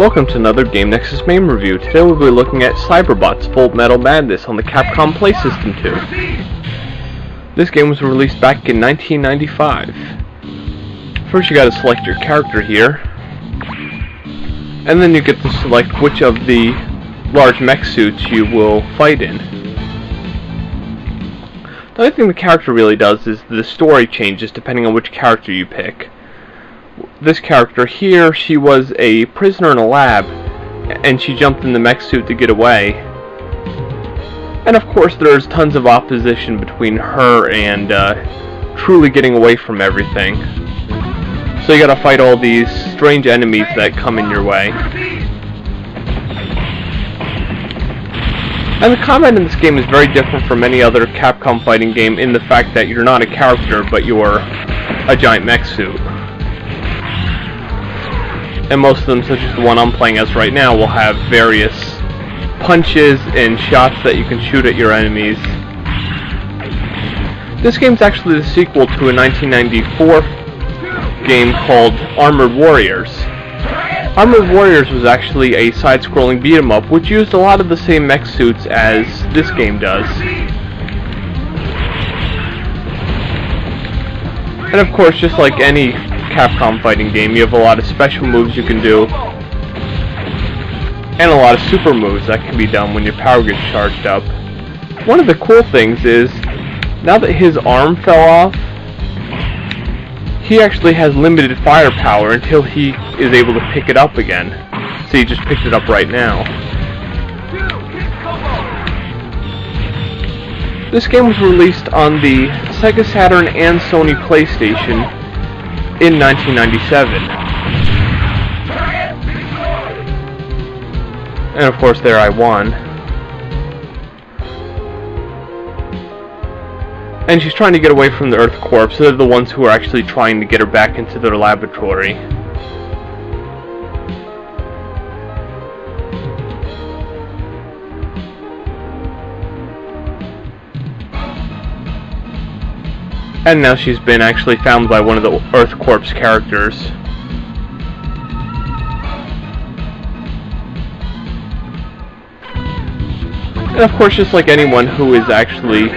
Welcome to another Game Nexus Mame review. Today we'll be looking at Cyberbots Full Metal Madness on the Capcom Play System 2. This game was released back in 1995. First you gotta select your character here, and then you get to select which of the large mech suits you will fight in. The only thing the character really does is the story changes depending on which character you pick. This character here, she was a prisoner in a lab, and she jumped in the mech suit to get away. And of course there's tons of opposition between her and truly getting away from everything. So you gotta fight all these strange enemies that come in your way. And the combat in this game is very different from any other Capcom fighting game in the fact that you're not a character, but you're a giant mech suit. And most of them, such as the one I'm playing as right now, will have various punches and shots that you can shoot at your enemies. This game's actually the sequel to a 1994 game called Armored Warriors. Armored Warriors was actually a side-scrolling beat-em-up which used a lot of the same mech suits as this game does. And of course, just like any Capcom fighting game, you have a lot of special moves you can do, and a lot of super moves that can be done when your power gets charged up. One of the cool things is, now that his arm fell off, he actually has limited firepower until he is able to pick it up again. So he just picked it up right now. This game was released on the Sega Saturn and Sony PlayStation in 1997. And of course there I won. And she's trying to get away from the Earth Corps, so they're the ones who are actually trying to get her back into their laboratory. And now she's been actually found by one of the Earth Corps characters. And of course, just like anyone who is actually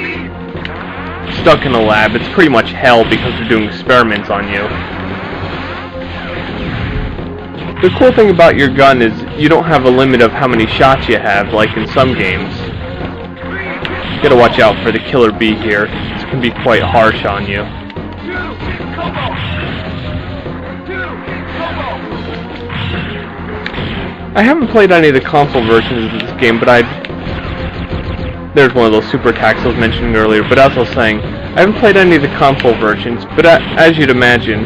stuck in a lab, it's pretty much hell because they're doing experiments on you. The cool thing about your gun is you don't have a limit of how many shots you have, like in some games. You gotta watch out for the killer bee here. It can be quite harsh on you. I haven't played any of the console versions of this game, but there's one of those super attacks I was mentioning earlier, but as I was saying, I haven't played any of the console versions, but as you'd imagine,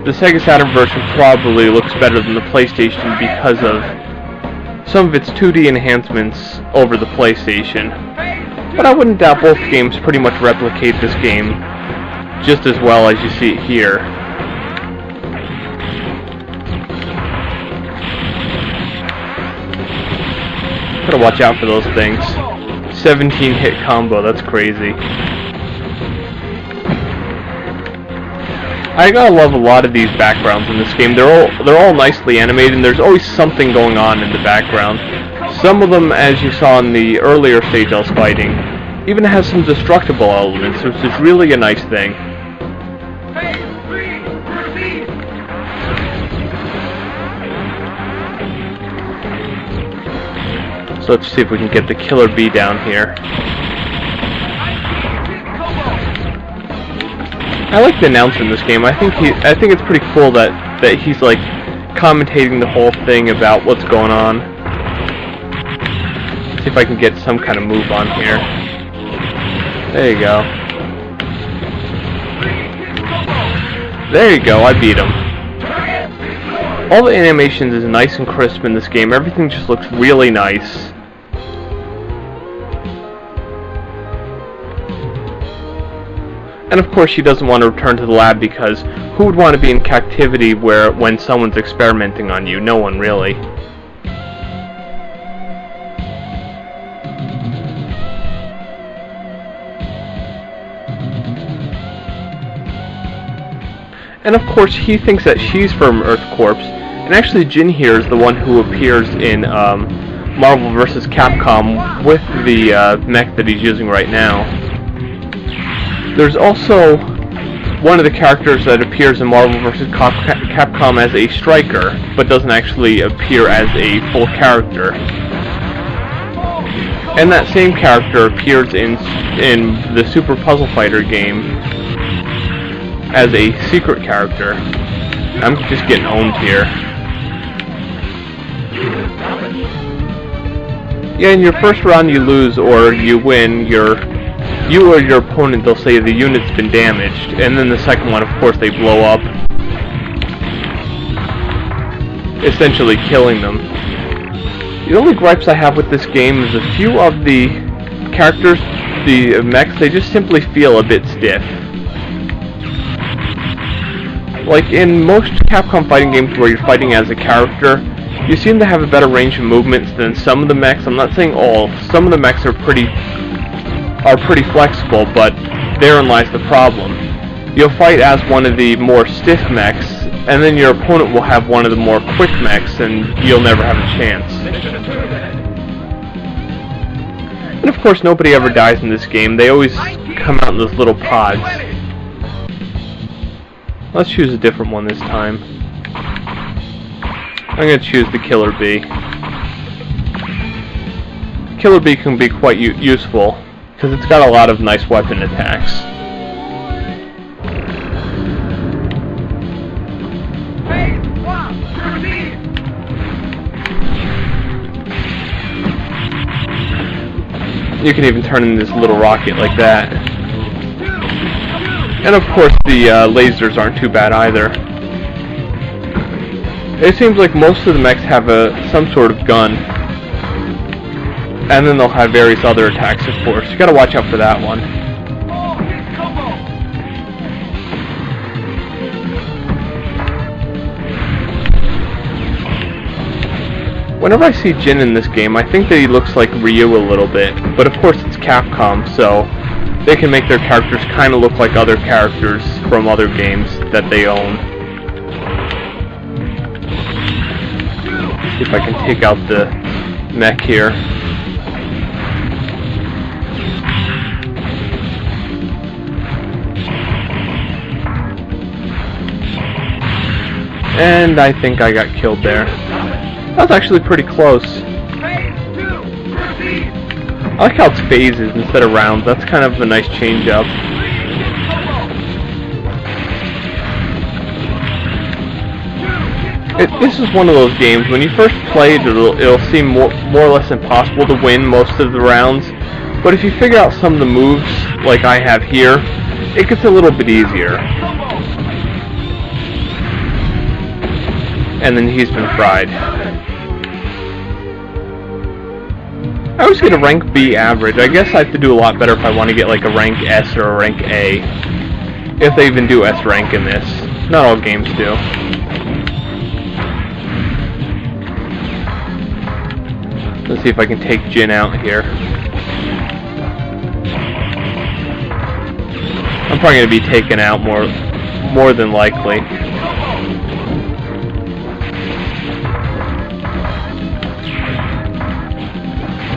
the Sega Saturn version probably looks better than the PlayStation because of some of its 2D enhancements over the PlayStation. But I wouldn't doubt both games pretty much replicate this game just as well as you see it here. Gotta watch out for those things. 17 hit combo, that's crazy. I gotta love a lot of these backgrounds in this game. They're all nicely animated, and there's always something going on in the background. Some of them, as you saw in the earlier stage I was fighting, even has some destructible elements, which is really a nice thing. So let's see if we can get the killer bee down here. I like the announcer in this game. I think it's pretty cool that he's like commentating the whole thing about what's going on. See if I can get some kind of move on here. There you go. There you go, I beat him. All the animations is nice and crisp in this game. Everything just looks really nice. And of course she doesn't want to return to the lab because who would want to be in captivity when someone's experimenting on you? No one really. And of course he thinks that she's from Earth Corps, And actually Jin here is the one who appears in Marvel vs. Capcom with the mech that he's using right now. There's also one of the characters that appears in Marvel vs. Capcom as a striker, but doesn't actually appear as a full character. And that same character appears in the Super Puzzle Fighter game as a secret character. I'm just getting owned here. Yeah, in your first round you lose or you win, you or your opponent, they'll say the unit's been damaged, and then the second one, of course, they blow up, essentially killing them. The only gripes I have with this game is a few of the characters, the mechs, they just simply feel a bit stiff. Like in most Capcom fighting games where you're fighting as a character, you seem to have a better range of movements than some of the mechs. I'm not saying all. Some of the mechs are pretty flexible, but therein lies the problem. You'll fight as one of the more stiff mechs, and then your opponent will have one of the more quick mechs, and you'll never have a chance. And of course, nobody ever dies in this game. They always come out in those little pods. Let's choose a different one this time. I'm going to choose the Killer Bee. Killer Bee can be quite useful, because it's got a lot of nice weapon attacks. You can even turn in this little rocket like that. And of course the lasers aren't too bad either. It seems like most of the mechs have some sort of gun. And then they'll have various other attacks, of course. You gotta watch out for that one. Whenever I see Jin in this game, I think that he looks like Ryu a little bit. But of course it's Capcom, so they can make their characters kind of look like other characters from other games that they own. See if I can take out the mech here. And I think I got killed there. That was actually pretty close. I like how it's phases instead of rounds. That's kind of a nice change up. This is one of those games, when you first play it, it'll seem more or less impossible to win most of the rounds. But if you figure out some of the moves, like I have here, it gets a little bit easier. And then he's been fried. I always get a rank B average. I guess I have to do a lot better if I want to get like a rank S or a rank A. If they even do S rank in this. Not all games do. Let's see if I can take Jin out here. I'm probably going to be taken out more than likely.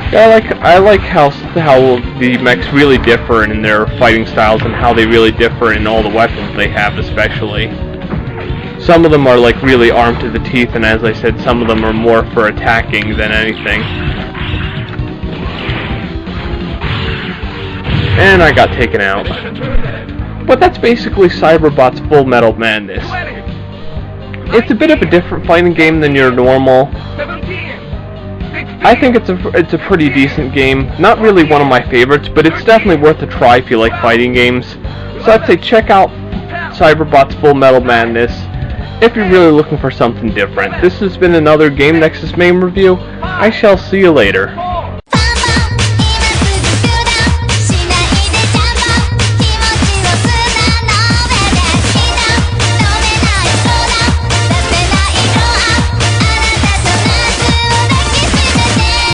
Yeah, I like how the mechs really differ in their fighting styles and how they really differ in all the weapons they have, especially. Some of them are like really armed to the teeth, and as I said, some of them are more for attacking than anything. And I got taken out. But that's basically Cyberbots Full Metal Madness. It's a bit of a different fighting game than your normal. I think it's a pretty decent game. Not really one of my favorites, but it's definitely worth a try if you like fighting games. So I'd say check out Cyberbots Full Metal Madness if you're really looking for something different. This has been another Game Nexus Mame review. I shall see you later.